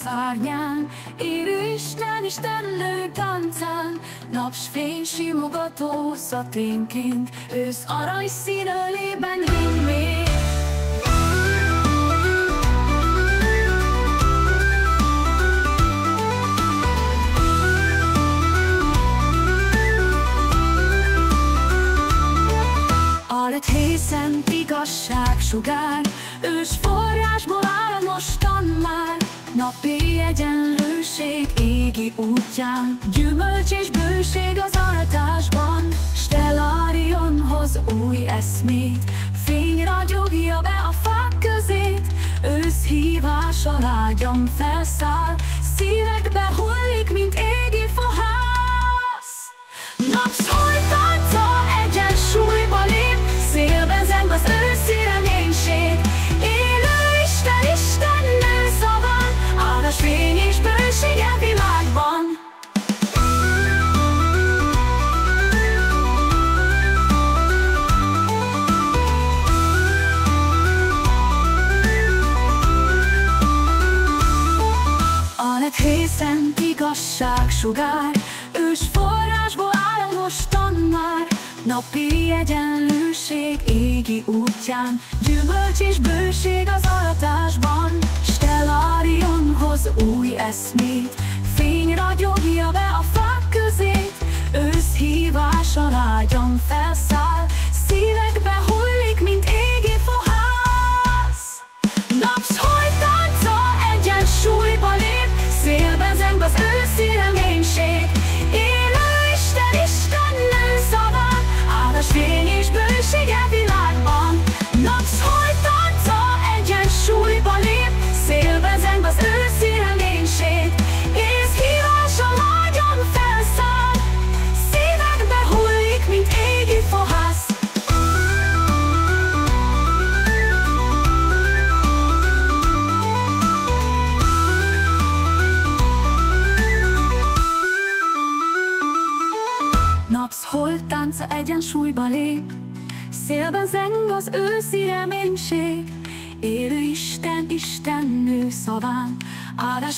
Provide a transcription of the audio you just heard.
szárnyán, élő Isten, Istennő táncán, napsfény simogató szaténként, ősz arany színölében híg még. Szent igazság sugár, ős forrásból áramostan már, napi egyenlőség égi útján, gyümölcs és bőség az aratásban. Stellarion hoz új eszmét, fény ragyogja be a fák közét, ősz hívása lágyan felszáll, szívekbe hullik, mint égi fohász. Napszój tánca egyensúlyba lép, szélben zeng az őszi reménység, élő Isten, Istennő szaván, áldás, fény és bősége világban. A lethé szent igazság sugár, ős forrásból áramostan már, napi egyenlőség égi útján, gyümölcs és bőség az aratásban. Stellarion hoz új eszmét, fény ragyogja be a fák közét, ősz hívása lágyan felszáll, szívekbe hullik, mint égi fohász. Napszój tánca egyensúlyba lép, szélben zeng az őszi reménység, élő Isten, Istennő szaván, áldás, fény és bősége világban. Napszój tánca egyensúlyba lép, szélben zeng az őszi reménység, ész hívása lágyan felszáll, szívekbe hullik, mint égi fohász. Napszholt tánca egyensúlyba lép, szélben zeng az őszi reménység, élő Isten, Istennő szaván, áldás,